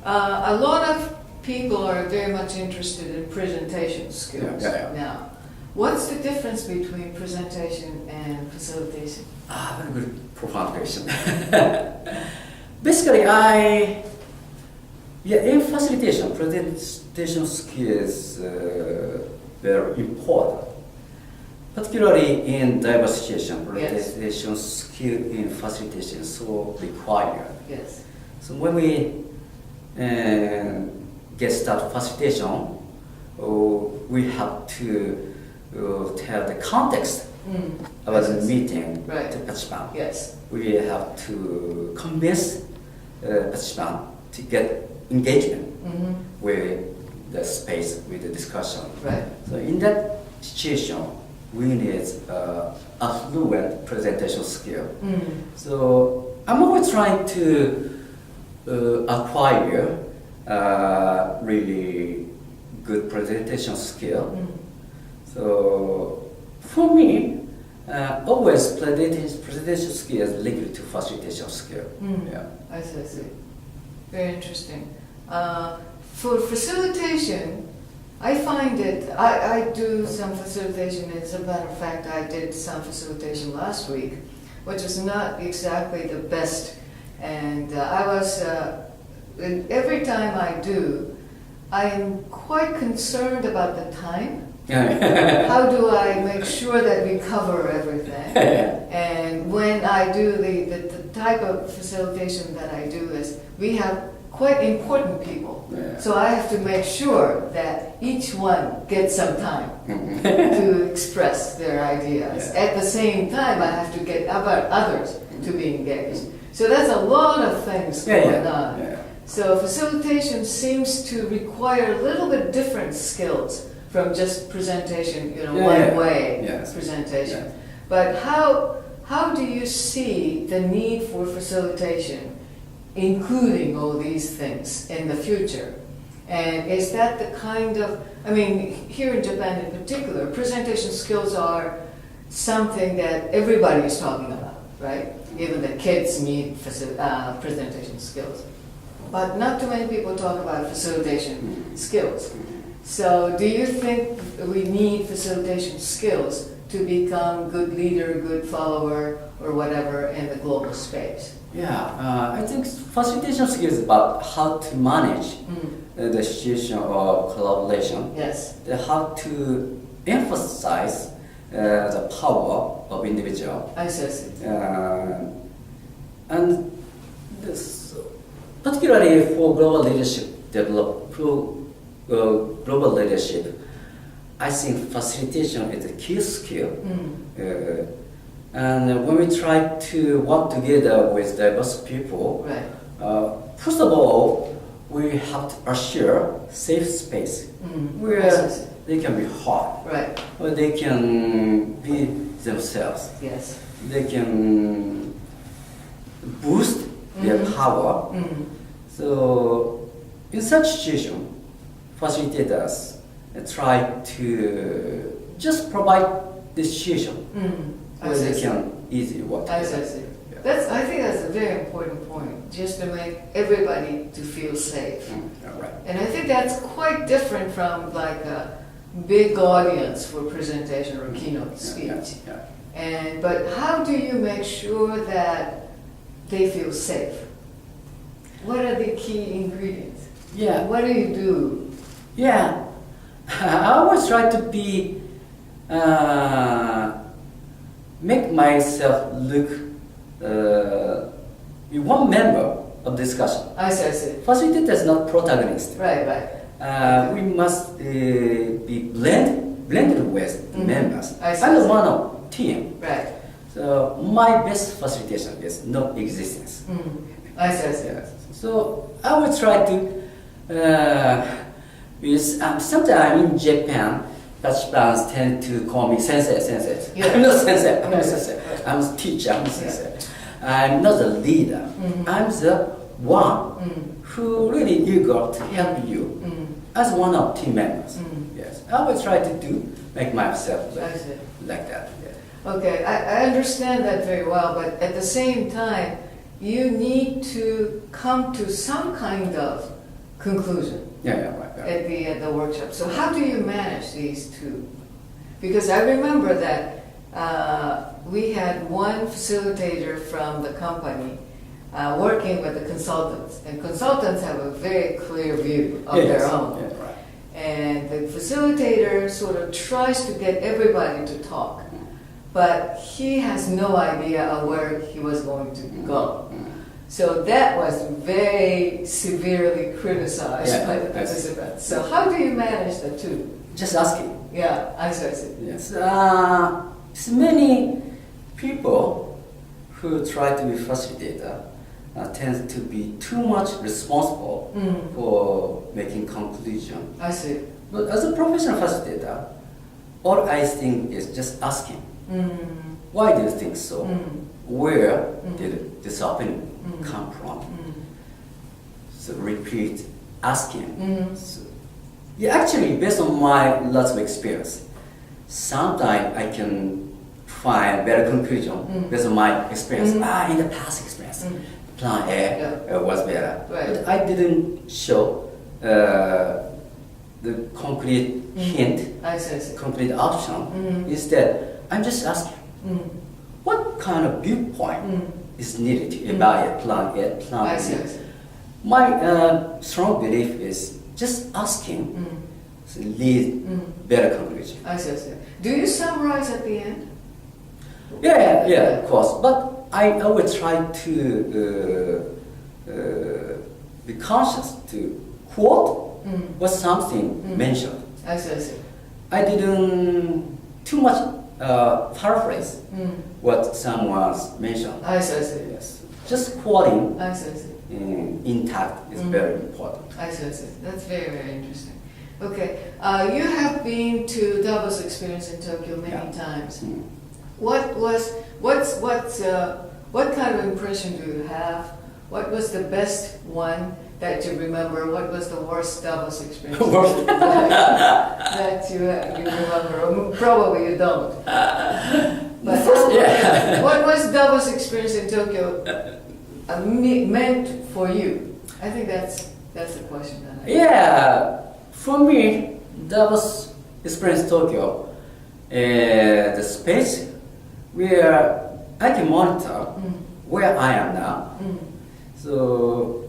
A lot of people are very much interested in presentation skills now. What's the difference between presentation and facilitation? Very good, profound question. Basically, in facilitation, presentation skills very important. Particularly in diverse situation, presentation skill in facilitation is so required. Yes. So when we get started facilitation, we have to tell the context about the meeting to participant. Yes. We have to convince participant to get engagement with the space, with the discussion. Right. So in that situation, we need a fluent presentation skill. So I'm always trying to acquire really good presentation skill. So for me, always presentation skill is linked to facilitation skill. Yeah. I see. Very interesting. For facilitation, I find it, I do some facilitation. As a matter of fact, I did some facilitation last week, which was not exactly the best. And I was, every time I do, I'm quite concerned about the time. How do I make sure that we cover everything? And when I do the type of facilitation that I do is, we have quite important people. So I have to make sure that each one gets some time to express their ideas. At the same time, I have to get others to be engaged. So that's a lot of things going on. So facilitation seems to require a little bit different skills from just presentation, one way presentation. But how do you see the need for facilitation, including all these things in the future? And is that the kind of, here in Japan in particular, presentation skills are something that everybody is talking about, right? Even the kids need presentation skills. But not too many people talk about facilitation skills. So do you think we need facilitation skills to become good leader, good follower, or whatever in the global space? I think facilitation skills is about how to manage the situation of collaboration. Yes. How to emphasize the power of individual. I see. And this, particularly for global leadership global leadership, I think facilitation is a key skill. And when we try to work together with diverse people, first of all, we have to assure safe space where they can be heard, or they can be themselves. Yes. They can boost their power. So in such situation, facilitators try to just provide the situation where they can easily work together. I think that's a very important point, just to make everybody to feel safe. And I think that's quite different from like a big audience for presentation or keynote speech. But how do you make sure that they feel safe? What are the key ingredients? What do you do? I always try to be make myself look one member of discussion. I see. Facilitator is not protagonist. Right. We must be blended with the members. I'm one of team. Right. So my best facilitation is no existence. I see. So I will try to. Sometimes in Japan, participants tend to call me sensei. I'm not sensei. I'm a teacher. I'm a sensei. I'm not the leader. I'm the one who really eager to help you as one of team members. Yes, I will try to make myself like that. Okay, I understand that very well, but at the same time, you need to come to some kind of conclusion Right. at the workshop. So how do you manage these two? Because I remember that we had one facilitator from the company working with the consultants, and consultants have a very clear view of their own. Yeah, right. And the facilitator sort of tries to get everybody to talk, but he has no idea of where he was going to go. So that was very severely criticized by the participants. So how do you manage the two? Just asking. Yeah, I see. Yes. So many people who try to be facilitator tend to be too much responsible for making conclusion. I see. But as a professional facilitator, all I think is just asking. Why do you think so? Where did this opinion come from? So repeat asking. So, yeah, actually, based on my lots of experience, sometimes I can find better conclusion based on my experience. In the past experience, plan A was better, but I didn't show the concrete hint, concrete option. Instead, I'm just asking, what kind of viewpoint is needed to evaluate plan A, plan B? My strong belief is just asking leads better conclusion. I see. Do you summarize at the end? Yeah, of course. But I always try to be conscious to quote what something mentioned. I see. I didn't too much paraphrase what someone's mentioned. I see. Yes. Just quoting I see. intact is very important. I see. That's very, very interesting. Okay, you have been to Davos Experience in Tokyo many times. What kind of impression do you have? What was the best one that you remember? What was the worst Davos experience that you remember? Or probably you don't. But what was Davos experience in Tokyo meant for you? I think that's the question. For me, Davos experience Tokyo, the space where I can monitor where I am now. So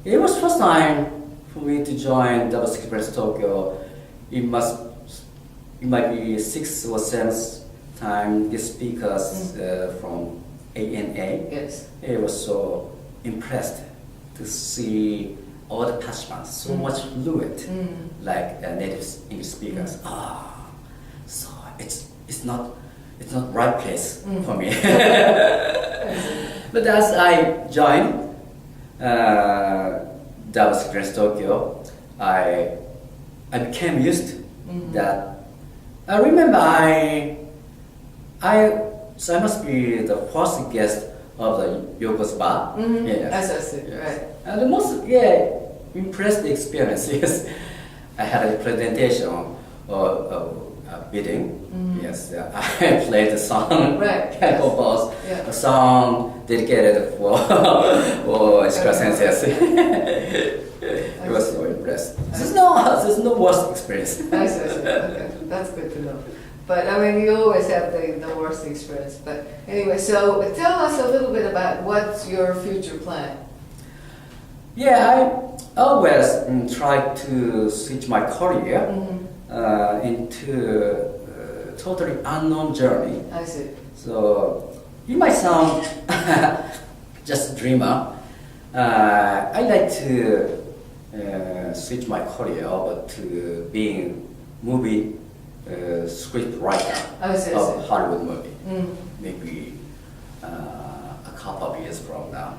it was first time for me to join Davos Experience Tokyo. It might be 6th or 7th time guest speakers from ANA. Yes. I was so impressed to see all the participants so much fluent, like native English speakers. So it's not right place for me. But as I joined Davos Experience Tokyo, I became used to that. I remember so I must be the first guest of the Yoko's bar. Yes. Right. And the most impressed experience is I had a presentation of bidding. Yes, I played the song. Right. Composed a song dedicated for Ishikura sensei. I was so impressed. There's no worst experience. I see. Okay, that's good to know. But I mean, you always have the worst experience. But anyway, so tell us a little bit about what's your future plan. I always try to switch my career into a totally unknown journey. I see. So you might sound just a dreamer. I like to switch my career over to being movie script writer of Hollywood movie. Maybe a couple of years from now.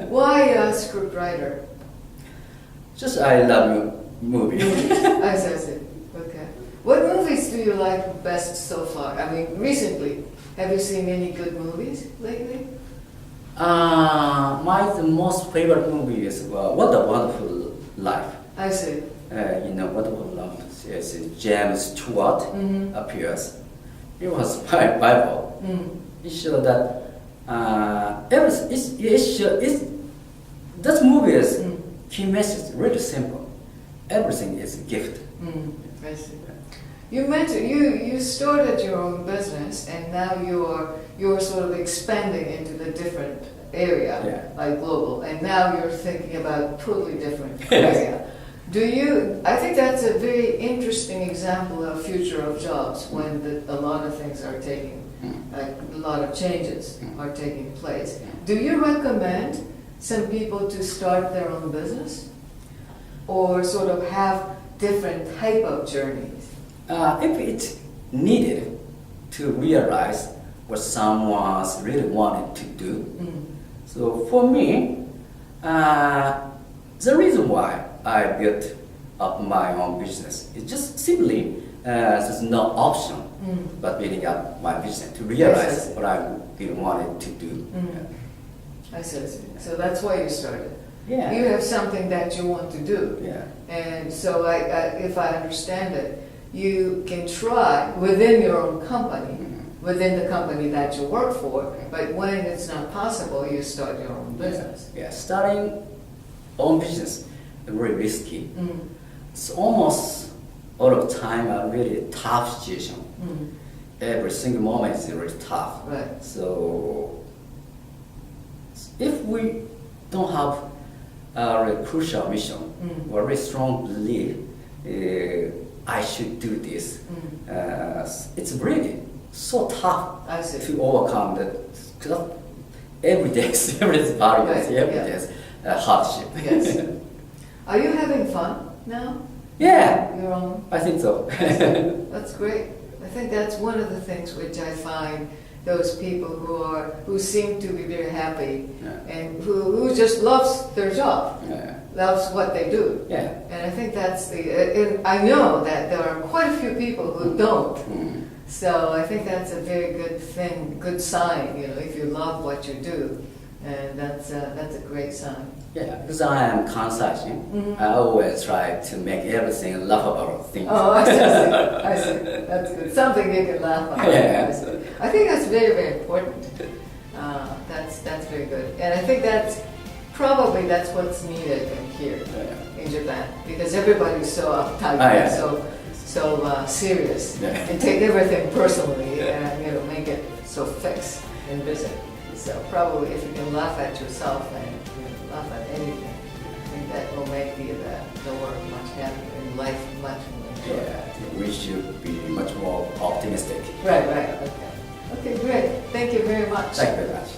Why a script writer? Just I love movies. I see. Okay. What movies do you like best so far? I mean, recently, have you seen any good movies lately? My most favorite movie is What a Wonderful Life. I see. What a Wonderful Life. Yes, James Stewart appears. It was my Bible. It showed that that movie is key message is really simple. Everything is a gift. I see. You mentioned you started your own business, and now you're sort of expanding into the different area, like global, and now you're thinking about totally different area. I think that's a very interesting example of future of jobs when a lot of things are taking, like a lot of changes are taking place. Do you recommend some people to start their own business, or sort of have different type of journeys? If it's needed to realize what someone's really wanted to do. So for me, the reason why I built up my own business is just simply there's no option but building up my business to realize what I really wanted to do. I see. So that's why you started. Yeah. You have something that you want to do. Yeah. And so if I understand it, you can try within your own company, within the company that you work for, but when it's not possible, you start your own business. Yeah, starting own business is very risky. It's almost all of the time a really tough situation. Every single moment is really tough. Right. So if we don't have a really crucial mission or a very strong belief, I should do this. It's really so tough to overcome that. Because every day is barriers, every day is hardship. Yes. Are you having fun now? Yeah. Your own? I think so. That's great. I think that's one of the things which I find those people who seem to be very happy and who just loves their job. Loves what they do. Yeah. And I think that's and I know that there are quite a few people who don't. So I think that's a very good thing, good sign, if you love what you do. And that's a great sign. Yeah, because I am consulting, I always try to make everything a laughable thing. Oh, I see. That's good. Something you can laugh at. Yeah. I think that's very, very important. That's very good. And I think that's what's needed here in Japan, because everybody's so uptight and so serious and take everything personally and make it so fixed and busy. So probably if you can laugh at yourself and laugh at anything, I think that will make the work much happier and life much more enjoyable. Yeah, we should be much more optimistic. Right. Okay, great. Thank you very much. Thank you very much.